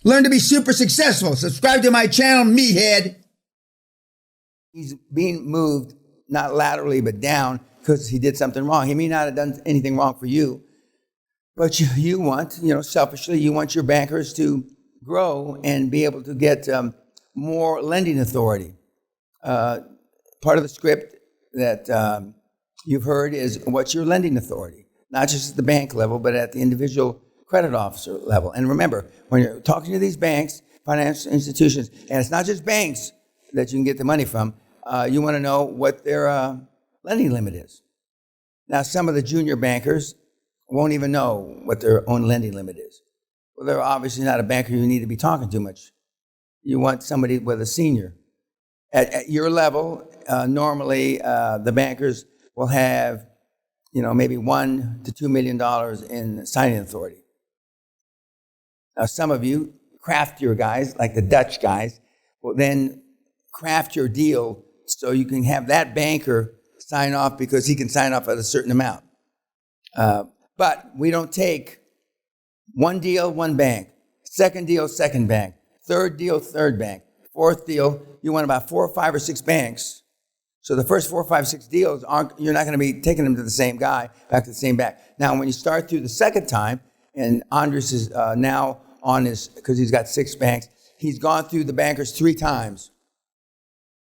Learn to be super successful. Subscribe to my channel, Meathead. He's being moved, not laterally, but down, because he did something wrong. He may not have done anything wrong for you, but you want, selfishly, you want your bankers to grow and be able to get more lending authority. Part of the script that you've heard is what's your lending authority, not just at the bank level, but at the individual credit officer level. And remember, when you're talking to these banks, financial institutions, and it's not just banks that you can get the money from, you want to know what their lending limit is. Now, some of the junior bankers won't even know what their own lending limit is. Well, they're obviously not a banker you need to be talking to much. You want somebody with a senior. At your level, normally the bankers will have, maybe $1 to $2 million in signing authority. Now, some of you craftier guys, like the Dutch guys, will then craft your deal so you can have that banker sign off because he can sign off at a certain amount. But we don't take one deal, one bank, second deal, second bank, third deal, third bank, fourth deal. You want about 4 or 5 or 6 banks. So the first 4, 5, 6 deals you're not going to be taking them to the same guy, back to the same bank. Now, when you start through the second time, and Andres is now on his, because he's got 6 banks, he's gone through the bankers 3 times.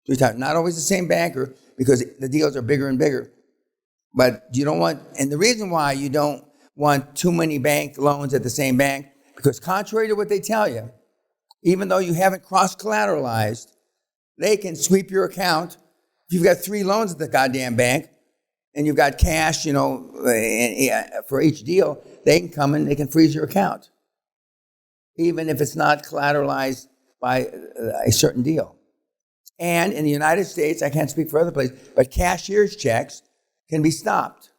3 times. Not always the same banker, because the deals are bigger and bigger. But you don't want, and the reason why you don't want too many bank loans at the same bank, because contrary to what they tell you, even though you haven't cross-collateralized, they can sweep your account. If you've got 3 loans at the goddamn bank, and you've got cash, for each deal, they can come and they can freeze your account, even if it's not collateralized by a certain deal. And in the United States, I can't speak for other places, but cashier's checks can be stopped.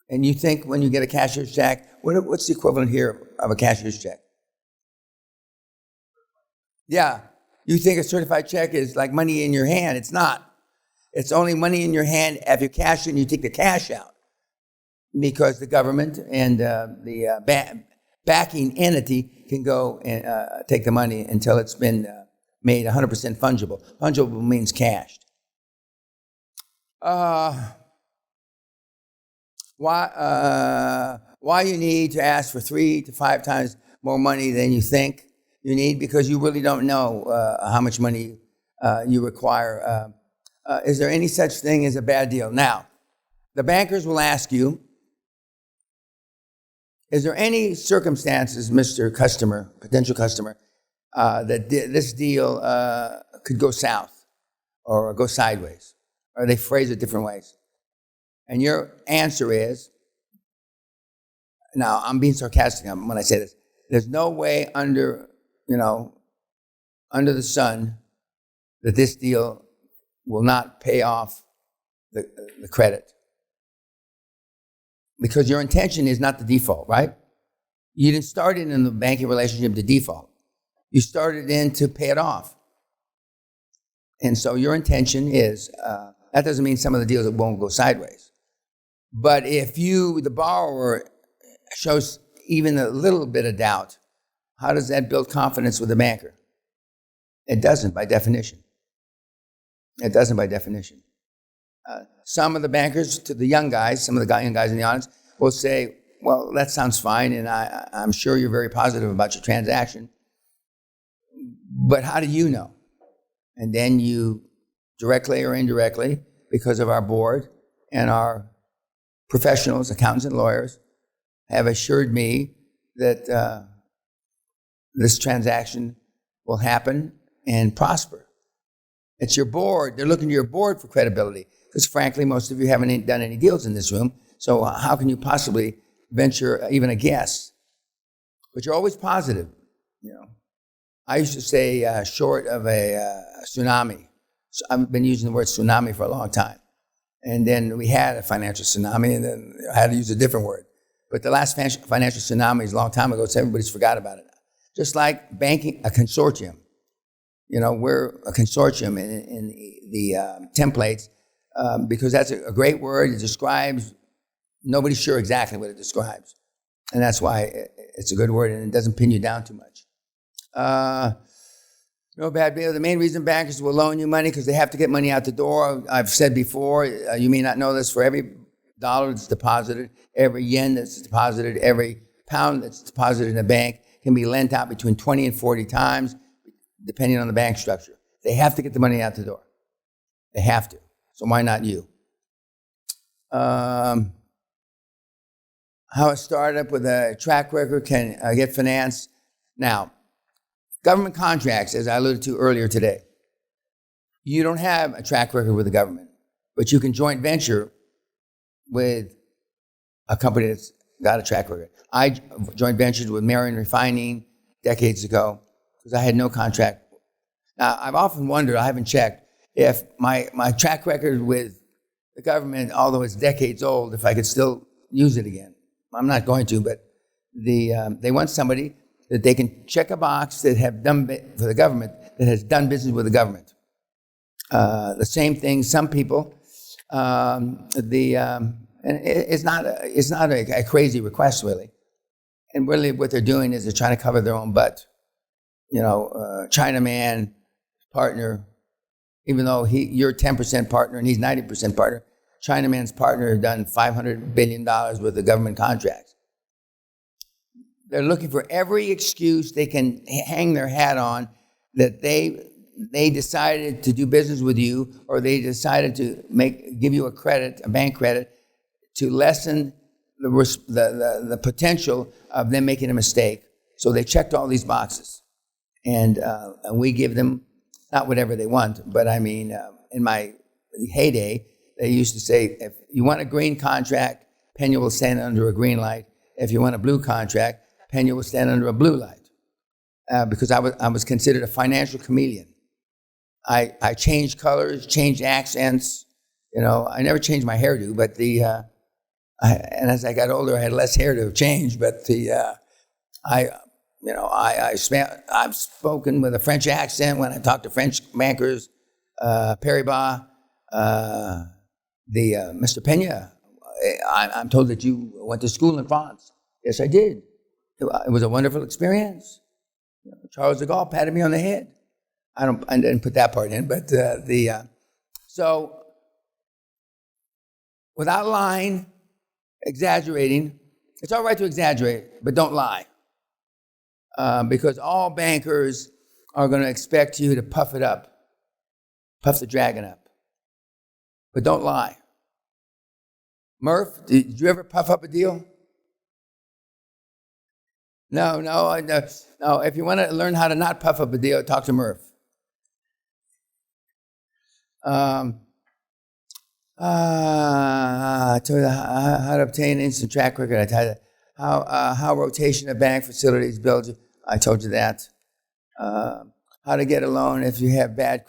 And you think when you get a cashier's check, what's the equivalent here of a cashier's check? Yeah, you think a certified check is like money in your hand. It's not. It's only money in your hand if you cash it and you take the cash out, because the government and the backing entity can go and take the money until it's been made 100% fungible. Fungible means cashed. Why you need to ask for 3 to 5 times more money than you think you need? Because you really don't know how much money you require. Is there any such thing as a bad deal? Now, the bankers will ask you, is there any circumstances, Mr. Customer, potential customer, that this deal could go south or go sideways? Or they phrase it different ways. And your answer is, now I'm being sarcastic when I say this, there's no way under the sun that this deal will not pay off the credit. Because your intention is not the default, right? You didn't start it in the banking relationship to default. You started in to pay it off. And so your intention is, that doesn't mean some of the deals won't go sideways. But if the borrower, shows even a little bit of doubt, how does that build confidence with the banker? It doesn't, by definition. It doesn't by definition. Some of the bankers, to the young guys, some of the young guys in the audience, will say, well, that sounds fine, and I'm sure you're very positive about your transaction, but how do you know? And then you, directly or indirectly, because of our board and our professionals, accountants and lawyers, have assured me that this transaction will happen and prosper. It's your board. They're looking to your board for credibility, because frankly, most of you haven't done any deals in this room, so how can you possibly venture even a guess? But you're always positive. I used to say short of a tsunami. So I've been using the word tsunami for a long time. And then we had a financial tsunami, and then I had to use a different word. But the last financial tsunami is a long time ago, so everybody's forgot about it. Just like banking, a consortium. We're a consortium in the templates because that's a great word. It describes, nobody's sure exactly what it describes. And that's why it's a good word, and it doesn't pin you down too much. No bad deal. The main reason bankers will loan you money because they have to get money out the door. I've said before, you may not know this, for every dollar that's deposited, every yen that's deposited, every pound that's deposited in a bank can be lent out between 20 and 40 times, depending on the bank structure. They have to get the money out the door. They have to. So why not you? How a startup with a track record can get financed. Now, government contracts, as I alluded to earlier today, you don't have a track record with the government, but you can joint venture with a company that's got a track record. I joint ventured with Marion Refining decades ago because I had no contract. Now, I've often wondered, I haven't checked, if my track record with the government, although it's decades old, if I could still use it again. I'm not going to, but they want somebody that they can check a box that have done for the government, that has done business with the government. The same thing, some people, and it's not a crazy request, really. And really what they're doing is they're trying to cover their own butt. You know, Chinaman partner, even though you're 10% partner and he's 90% partner, Chinaman's partner has done $500 billion worth of government contracts. They're looking for every excuse they can hang their hat on that they decided to do business with you, or they decided to give you a bank credit, to lessen the potential of them making a mistake. So they checked all these boxes, and we give them not whatever they want, but I mean, in my heyday, they used to say, if you want a green contract, Peña will stand under a green light. If you want a blue contract, Peña will stand under a blue light, because I was considered a financial chameleon. I changed colors, changed accents. You know, I never changed my hairdo, but and as I got older, I had less hair to change. But I've spoken with a French accent when I talk to French bankers. Paribas, Mr. Peña, I'm told that you went to school in France. Yes, I did. It was a wonderful experience. Charles de Gaulle patted me on the head. I didn't put that part in, but so without lying, exaggerating, it's all right to exaggerate, but don't lie, because all bankers are going to expect you to puff it up, puff the dragon up, but don't lie. Murph, did you ever puff up a deal? No. If you want to learn how to not puff up a deal, talk to Murph. I told you how to obtain instant track record. I told you how rotation of bank facilities build you. I told you that. How to get a loan if you have bad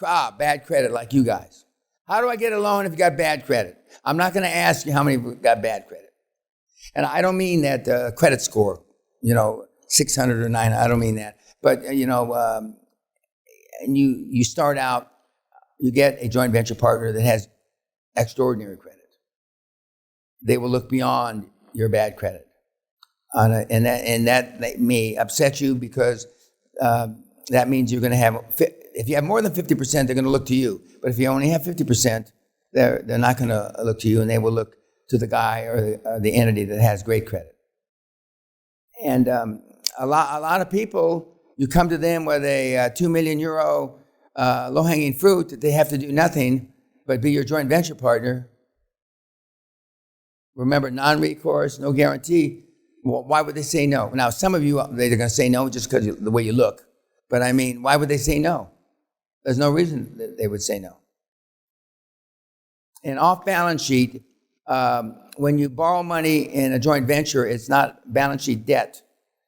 credit like you guys. How do I get a loan if you got bad credit? I'm not going to ask you how many got bad credit. And I don't mean that credit score, 600 or 900. I don't mean that. But, and you start out, you get a joint venture partner that has extraordinary credit. They will look beyond your bad credit. And that may upset you, because that means you're going to have, if you have more than 50%, they're going to look to you. But if you only have 50%, they're not going to look to you, and they will look to the guy or the entity that has great credit. And a lot of people, you come to them with a 2 million euro low-hanging fruit that they have to do nothing but be your joint venture partner. Remember, non-recourse, no guarantee. Well, why would they say no? Now, some of you, they're going to say no just because of the way you look. But I mean, why would they say no? There's no reason that they would say no. And off-balance sheet, when you borrow money in a joint venture, it's not balance sheet debt.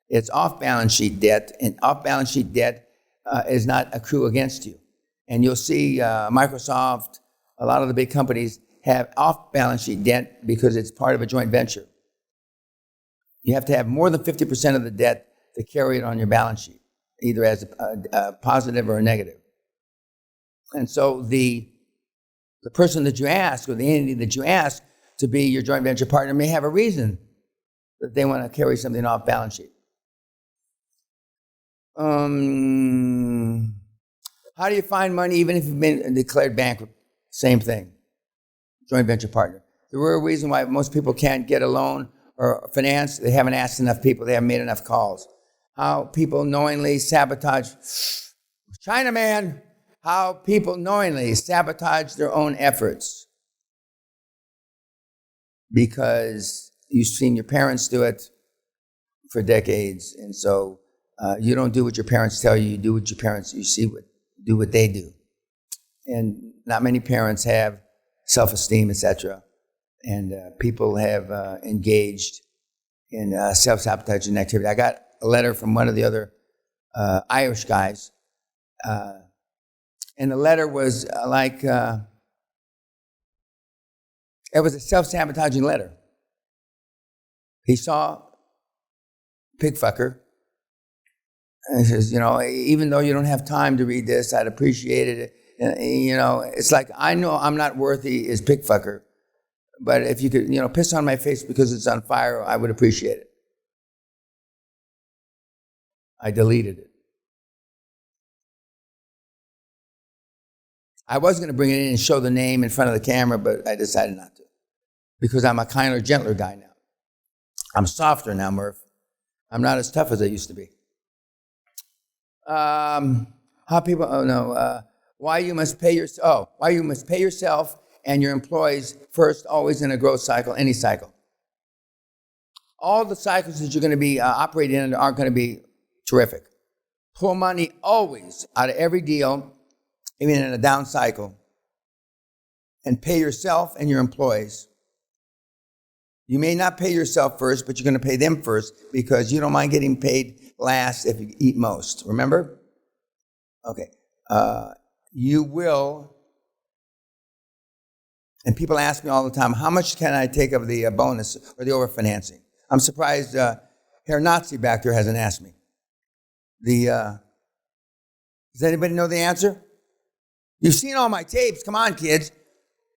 It's off-balance sheet debt, and off-balance sheet debt is not accrue against you. And you'll see Microsoft, a lot of the big companies have off-balance sheet debt because it's part of a joint venture. You have to have more than 50% of the debt to carry it on your balance sheet, either as a positive or a negative. And so the person that you ask, or the entity that you ask to be your joint venture partner, may have a reason that they want to carry something off balance sheet. How do you find money even if you've been declared bankrupt? Same thing. Joint venture partner. The real reason why most people can't get a loan or finance, they haven't asked enough people, they haven't made enough calls. How people knowingly sabotage, Chinaman, how people knowingly sabotage their own efforts because you've seen your parents do it for decades, and so you don't do what your parents tell you, you do what your parents, do what they do. And not many parents have self-esteem, etc. And people have engaged in self-sabotaging activity. I got a letter from one of the other Irish guys, and the letter was it was a self-sabotaging letter. He saw pig fucker, and he says, even though you don't have time to read this, I'd appreciate it. It's like, I know I'm not worthy as pig fucker, but if you could, piss on my face because it's on fire, I would appreciate it. I deleted it. I was going to bring it in and show the name in front of the camera, but I decided not to because I'm a kinder, gentler guy now. I'm softer now, Murph. I'm not as tough as I used to be. Why you must pay yourself and your employees first, always in a growth cycle, any cycle. All the cycles that you're going to be operating in aren't going to be terrific. Pull money always out of every deal, even in a down cycle, and pay yourself and your employees. You may not pay yourself first, but you're going to pay them first because you don't mind getting paid last if you eat most. Remember? Okay. You will, and people ask me all the time, how much can I take of the bonus or the overfinancing? I'm surprised Herr Nazi back there hasn't asked me. Does anybody know the answer? You've seen all my tapes. Come on, kids.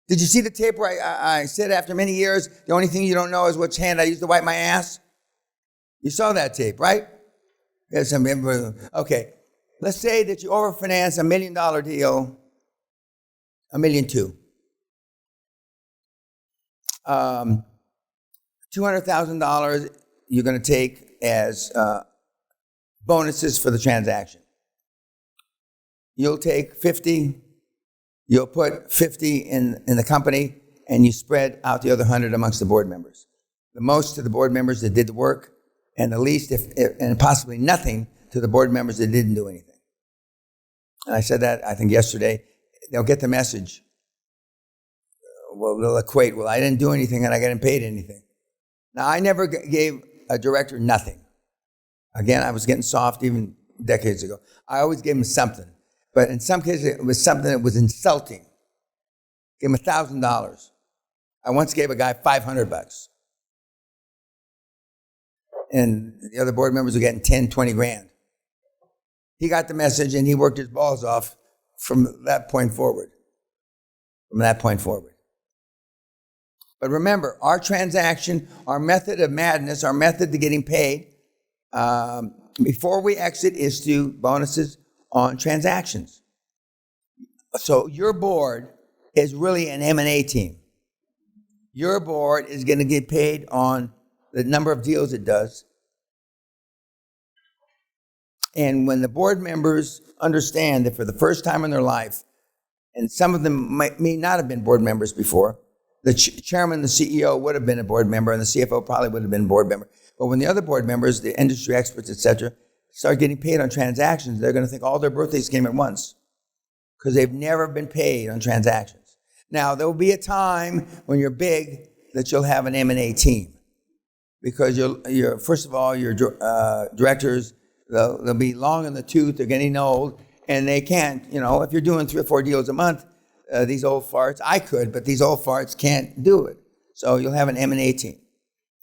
Did you see the tape where I said after many years, the only thing you don't know is which hand I used to wipe my ass? You saw that tape, right? Yes, okay. Let's say that you overfinance $1 million deal, $1.2 million. $200,000 you're going to take as bonuses for the transaction. You'll take 50. You'll put 50 in the company, and you spread out the other 100 amongst the board members. The most to the board members that did the work, and the least, and possibly nothing, to the board members that didn't do anything. And I said that, I think, yesterday. They'll get the message. Well, they'll equate, I didn't do anything, and I got paid anything. Now, I never gave a director nothing. Again, I was getting soft even decades ago. I always gave him something. But in some cases, it was something that was insulting. Gave him $1,000. I once gave a guy $500. And the other board members were getting 10, 20 grand. He got the message and he worked his balls off from that point forward. But remember, our transaction, our method of madness, our method to getting paid, before we exit is to bonuses on transactions. So your board is really an M&A team. Your board is going to get paid on the number of deals it does. And when the board members understand that for the first time in their life, and some of them may not have been board members before, the chairman, the CEO would have been a board member, and the CFO probably would have been a board member. But when the other board members, the industry experts, etc., start getting paid on transactions, they're going to think all their birthdays came at once because they've never been paid on transactions. Now, there will be a time when you're big that you'll have an M&A team because you're first of all, your directors, they'll be long in the tooth, they're getting old, and they can't, if you're doing 3 or 4 deals a month, these old farts, I could, but these old farts can't do it. So you'll have an M&A team.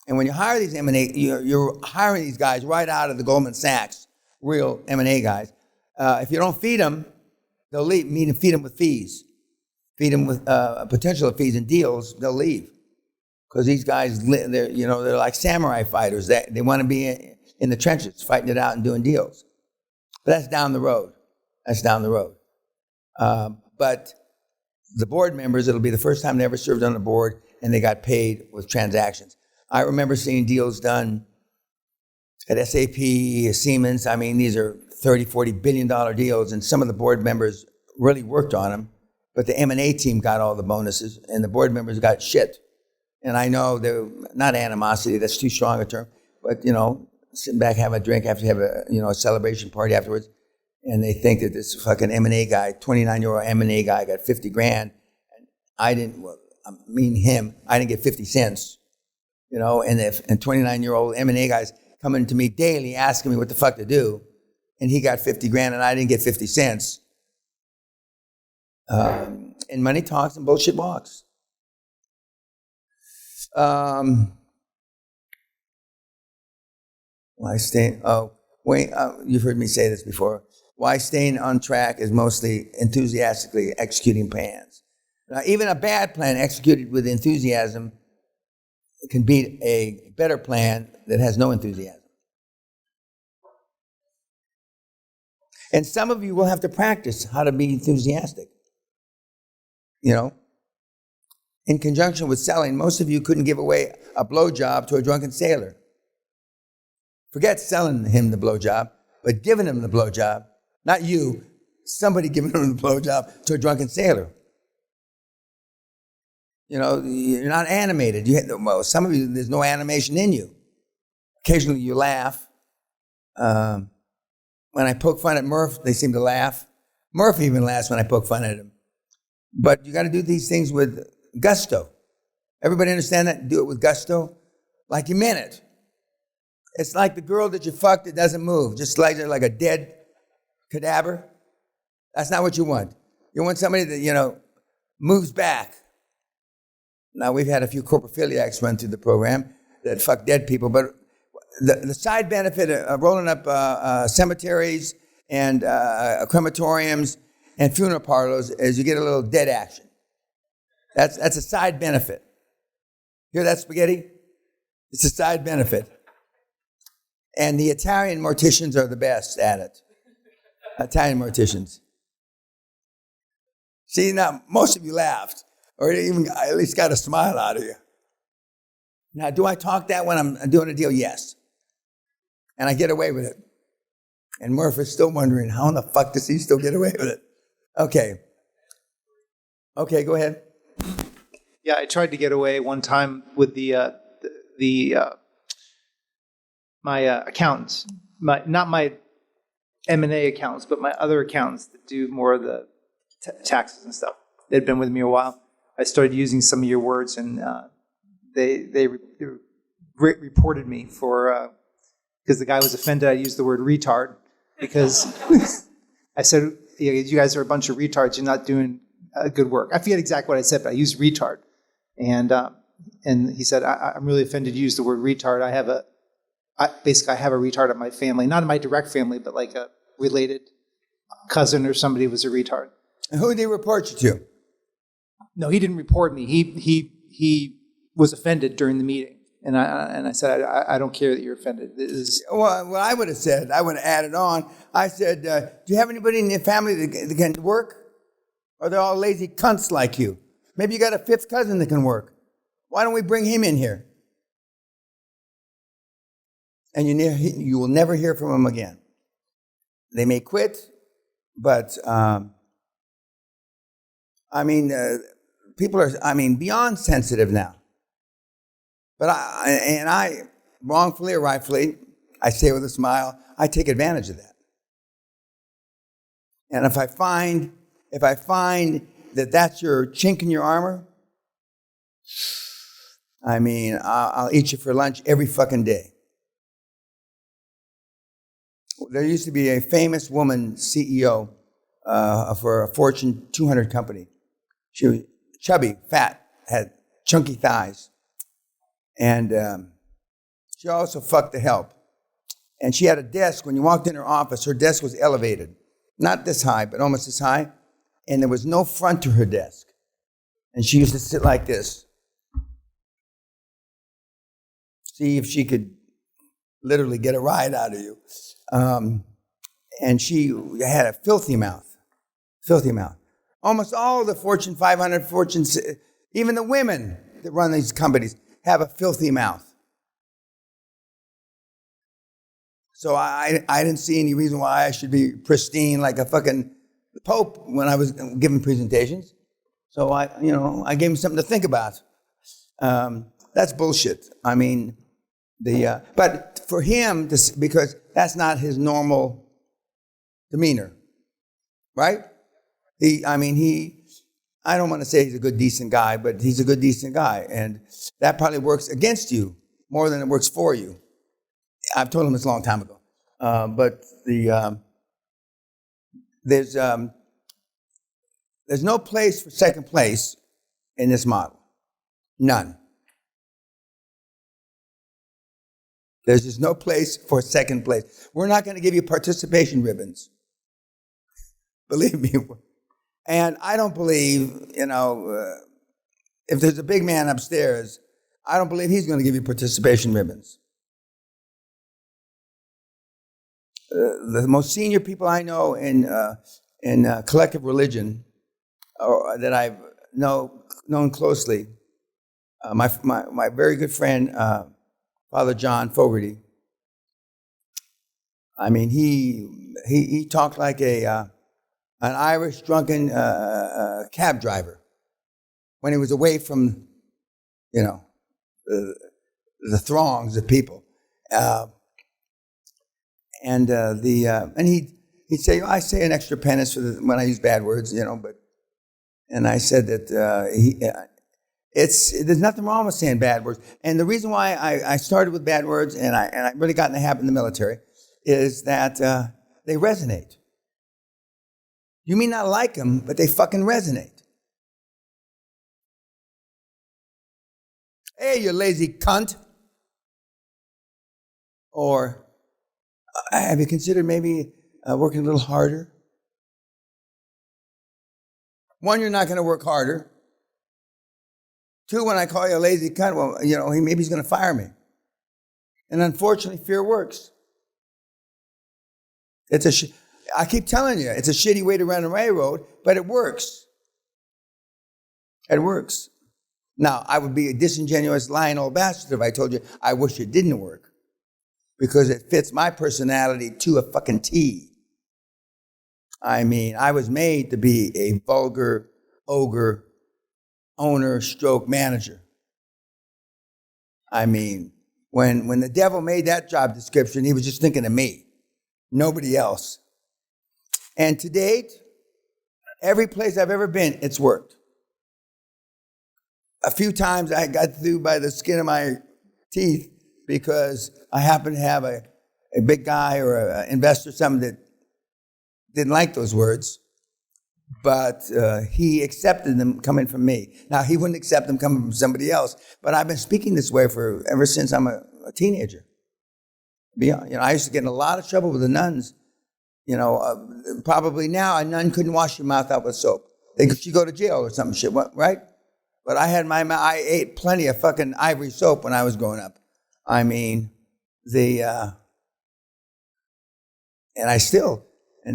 And when you hire these M&A, you're hiring these guys right out of the Goldman Sachs, real M&A guys. If you don't feed them, they'll leave. Meaning feed them with fees. Feed them with potential fees and deals, they'll leave. because these guys, they're like samurai fighters. They want to be in the trenches, fighting it out and doing deals. But that's down the road. But the board members, it'll be the first time they ever served on the board, and they got paid with transactions. I remember seeing deals done at SAP, Siemens. I mean, these are $30, $40 billion deals, and some of the board members really worked on them, but the M&A team got all the bonuses, and the board members got shit. And I know they're not animosity, that's too strong a term, but, sitting back, have a drink after you have a celebration party afterwards, and they think that this fucking M&A guy, 29-year-old M&A guy got 50 grand, and I didn't get 50 cents, and 29-year-old M&A guys coming to me daily asking me what the fuck to do, and he got 50 grand and I didn't get 50 cents. And money talks and bullshit walks. You've heard me say this before. Why staying on track is mostly enthusiastically executing plans. Now, even a bad plan executed with enthusiasm can beat a better plan that has no enthusiasm. And some of you will have to practice how to be enthusiastic. In conjunction with selling, most of you couldn't give away a blowjob to a drunken sailor. Forget selling him the blowjob, but giving him the blowjob, not you, somebody giving him the blowjob to a drunken sailor. You're not animated. Some of you, there's no animation in you. Occasionally you laugh. When I poke fun at Murph, they seem to laugh. Murph even laughs when I poke fun at him. But you got to do these things with gusto. Everybody understand that? Do it with gusto, like you meant it. It's like the girl that you fucked that doesn't move, just like a dead cadaver. That's not what you want. You want somebody that, moves back. Now, we've had a few corpophiliacs run through the program that fuck dead people, but the side benefit of rolling up cemeteries and crematoriums and funeral parlors is you get a little dead action. That's a side benefit. Hear that, spaghetti? It's a side benefit. And the Italian morticians are the best at it. Italian morticians. See, now, most of you laughed, or even at least got a smile out of you. Now, do I talk that when I'm doing a deal? Yes. And I get away with it. And Murph is still wondering, how in the fuck does he still get away with it? Okay, go ahead. Yeah, I tried to get away one time with my accountants, not my M&A accountants, but my other accountants that do more of the taxes and stuff. They'd been with me a while. I started using some of your words, and they reported me for because the guy was offended I used the word retard, because I said, you guys are a bunch of retards. You're not doing good work. I forget exactly what I said, but I used retard. And he said, I'm really offended you used the word retard. I have a retard in my family, not in my direct family, but like a related cousin or somebody was a retard. And who did he report you to? No, he didn't report me. He was offended during the meeting. And I said, I don't care that you're offended. Well, what I would have said, I would have added on. I said, do you have anybody in your family that can work? Or they're all lazy cunts like you? Maybe you got a fifth cousin that can work. Why don't we bring him in here? And you will never hear from him again. They may quit, but people are, beyond sensitive now. But I, wrongfully or rightfully, I say with a smile, I take advantage of that. And if I find that that's your chink in your armor, I'll eat you for lunch every fucking day. There used to be a famous woman CEO for a Fortune 200 company. She was chubby, fat, had chunky thighs. And she also fucked the help. And she had a desk. When you walked in her office, her desk was elevated. Not this high, but almost this high. And there was no front to her desk. And she used to sit like this. see if she could literally get a ride out of you. And she had a filthy mouth. Filthy mouth. Almost all the Fortune 500, even the women that run these companies have a filthy mouth. So I didn't see any reason why I should be pristine like a fucking Pope when I was giving presentations. So I gave him something to think about. That's bullshit. I mean, but for him, because that's not his normal demeanor, right? I don't want to say he's a good, decent guy, but he's a good, decent guy. And that probably works against you more than it works for you. I've told him this a long time ago. But there's no place for second place in this model. None. There's just no place for second place. We're not going to give you participation ribbons. Believe me. And I don't believe, if there's a big man upstairs, I don't believe he's going to give you participation ribbons. The most senior people I know in collective religion, or that I've known closely, my very good friend, Father John Fogarty. I mean, he talked like an Irish drunken cab driver when he was away from, the throngs of people. And he'd say, I say an extra penance when I use bad words, and I said that there's nothing wrong with saying bad words. And the reason why I started with bad words and I really got in the habit in the military is that they resonate. You may not like them, but they fucking resonate. Hey, you lazy cunt. Or have you considered maybe working a little harder? One, you're not going to work harder. Two, when I call you a lazy cunt, well, maybe he's going to fire me. And unfortunately, fear works. I keep telling you, it's a shitty way to run a railroad, but it works. It works. Now, I would be a disingenuous, lying old bastard if I told you I wish it didn't work, because it fits my personality to a fucking T. I mean, I was made to be a vulgar, ogre, owner, stroke manager. I mean, when the devil made that job description, he was just thinking of me, nobody else. And to date, every place I've ever been, it's worked. A few times I got through by the skin of my teeth because I happened to have a big guy or an investor, something that didn't like those words, but he accepted them coming from me. Now, he wouldn't accept them coming from somebody else, but I've been speaking this way ever since I'm a teenager. I used to get in a lot of trouble with the nuns. Probably now a nun couldn't wash your mouth out with soap. She'd go to jail or something shit, right? But I ate plenty of fucking ivory soap when I was growing up. I mean, and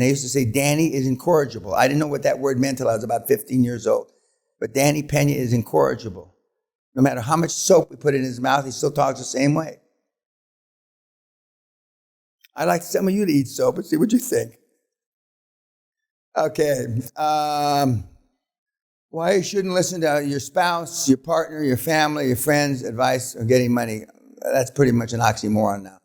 they used to say Danny is incorrigible. I didn't know what that word meant till I was about 15 years old. But Danny Peña is incorrigible. No matter how much soap we put in his mouth, he still talks the same way. I'd like some of you to eat soap and see what you think. Okay. Why you shouldn't listen to your spouse, your partner, your family, your friends' advice on getting money. That's pretty much an oxymoron now.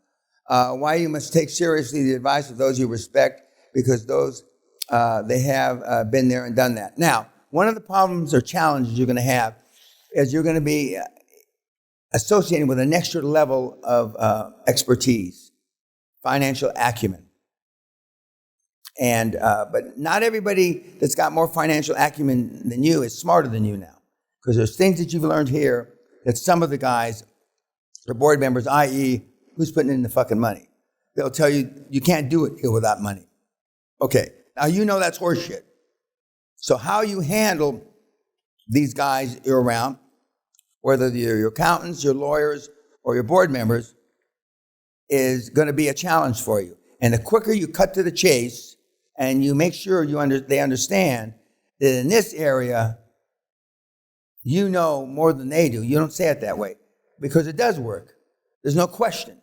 Why you must take seriously the advice of those you respect, because those, they have been there and done that. Now, one of the problems or challenges you're going to have is you're going to be associating with an extra level of expertise, financial acumen. And but not everybody that's got more financial acumen than you is smarter than you now, because there's things that you've learned here that some of the guys, the board members, i.e., who's putting in the fucking money, they'll tell you you can't do it here without money. Okay, now that's horseshit. So how you handle these guys you're around, whether they're your accountants, your lawyers, or your board members is going to be a challenge for you. And the quicker you cut to the chase and you make sure they understand that in this area, you know more than they do. You don't say it that way because it does work. There's no question.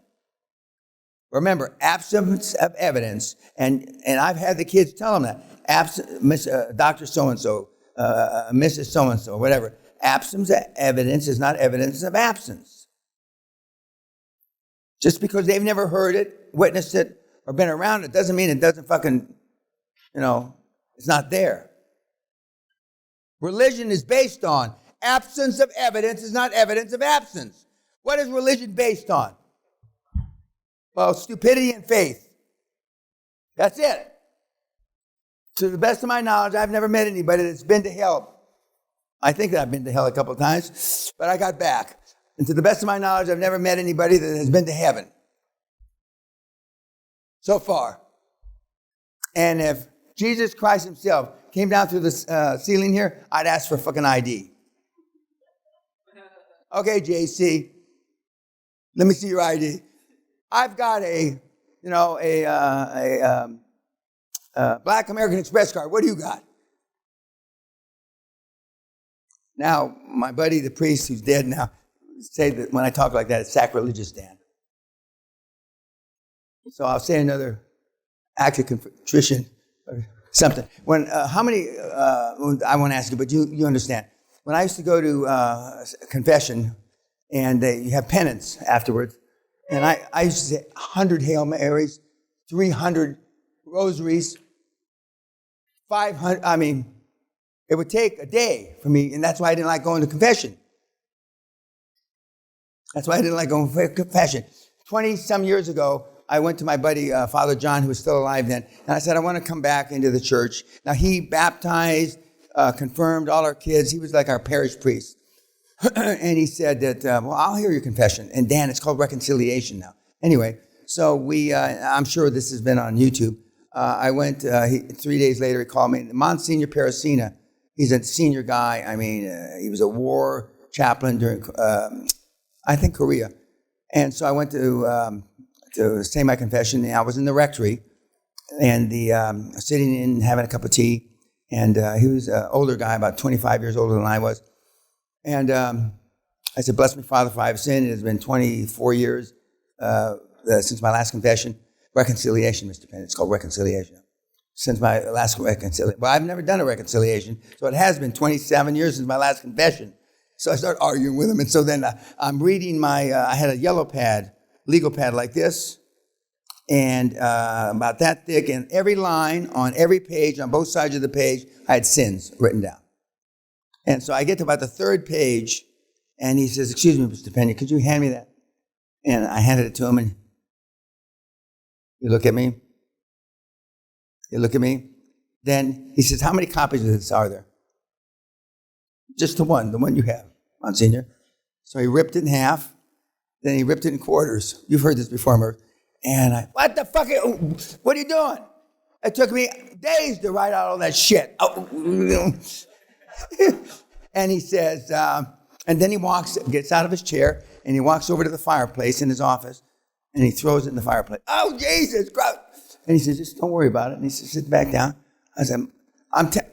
Remember, absence of evidence, and I've had the kids tell them that, Dr. So-and-so, Mrs. So-and-so, whatever. Absence of evidence is not evidence of absence. Just because they've never heard it, witnessed it, or been around it doesn't mean it doesn't fucking, it's not there. Religion is based on absence of evidence is not evidence of absence. What is religion based on? Well, stupidity and faith. That's it. To the best of my knowledge, I've never met anybody that's been to hell. I think that I've been to hell a couple of times, but I got back. And to the best of my knowledge, I've never met anybody that has been to heaven. So far. And if Jesus Christ himself came down through the ceiling here, I'd ask for a fucking ID. Okay, JC, let me see your ID. I've got a Black American Express card. What do you got? Now, my buddy, the priest who's dead now, say that when I talk like that, it's sacrilegious, Dan. So I'll say another act of contrition or something. I won't ask you, but you understand. When I used to go to confession, and you have penance afterwards, and I used to say 100 Hail Marys, 300 rosaries, 500, it would take a day for me, and that's why I didn't like going to confession. That's why I didn't like going to confession. 20-some years ago, I went to my buddy, Father John, who was still alive then, and I said, I want to come back into the church. Now, he baptized, confirmed all our kids. He was like our parish priest. And he said that, I'll hear your confession. And Dan, it's called reconciliation now. Anyway, so I'm sure this has been on YouTube. I went, 3 days later, he called me. Monsignor Parasina, he's a senior guy. He was a war chaplain during, I think, Korea. And so I went to say my confession, and I was in the rectory, and sitting in, having a cup of tea, and he was an older guy, about 25 years older than I was. And I said, bless me, Father, for I have sinned. It has been 24 years since my last confession. Reconciliation, Mr. Penn. It's called reconciliation. Since my last reconciliation. Well, I've never done a reconciliation, so it has been 27 years since my last confession. So I started arguing with him, and so then I'm reading I had a yellow pad, legal pad like this, and about that thick, and every line on every page, on both sides of the page, I had sins written down. And so I get to about the third page, and he says, excuse me, Mr. Peña, could you hand me that? And I handed it to him, and you look at me. You look at me. Then he says, how many copies of this are there? Just the one you have, Monsignor. So he ripped it in half. Then he ripped it in quarters. You've heard this before, Murph. And what the fuck? What are you doing? It took me days to write out all that shit. And he says, and then he gets out of his chair, and he walks over to the fireplace in his office, and he throws it in the fireplace. Oh, Jesus Christ. And he says, just don't worry about it. And he says, sit back down. I said,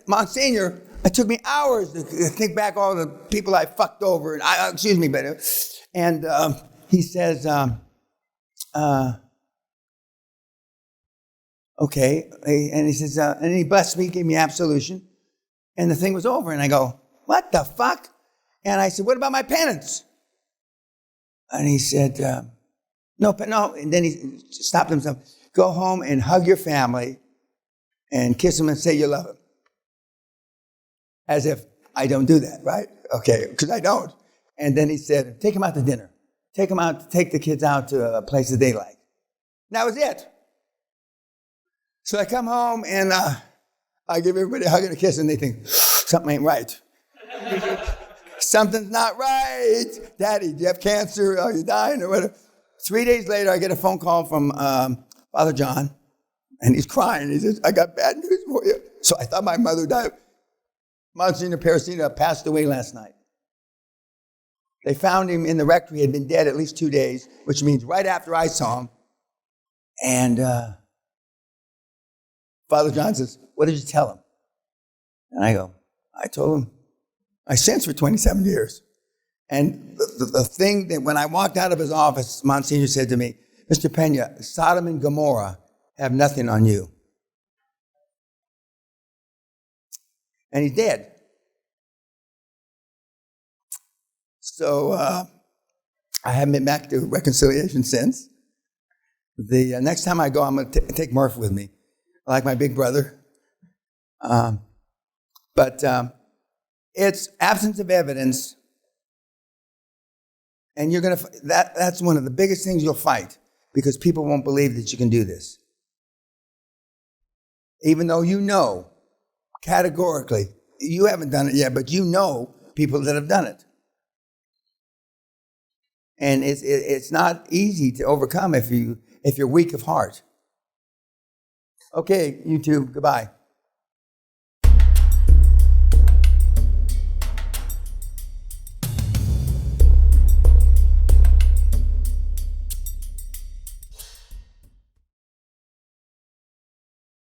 Monsignor, it took me hours to think back all the people I fucked over. And he says, okay. And he says, and he blessed me, gave me absolution. And the thing was over. And I go, what the fuck? And I said, what about my penance? And he said, no. And then he stopped himself. Go home and hug your family and kiss them and say you love them. As if I don't do that, right? Okay, because I don't. And then he said, take them out to dinner. Take the kids out to a place that they like. And that was it. So I come home and I give everybody a hug and a kiss, and they think, something ain't right. Something's not right. Daddy, do you have cancer? Are you dying or whatever? 3 days later, I get a phone call from Father John, and he's crying. He says, I got bad news for you. So I thought my mother died. Monsignor Parasina passed away last night. They found him in the rectory. He had been dead at least 2 days, which means right after I saw him. And Father John says, what did you tell him? And I go, I told him, I sensed for 27 years. And the thing that when I walked out of his office, Monsignor said to me, Mr. Peña, Sodom and Gomorrah have nothing on you. And he's dead. So I haven't been back to reconciliation since. The next time I go, I'm going to take Murph with me, like my big brother. But it's absence of evidence, and you're going to that's one of the biggest things you'll fight, because people won't believe that you can do this. Even though you know, categorically, you haven't done it yet, but you know people that have done it. And it's not easy to overcome if you're weak of heart. Okay, you two, goodbye.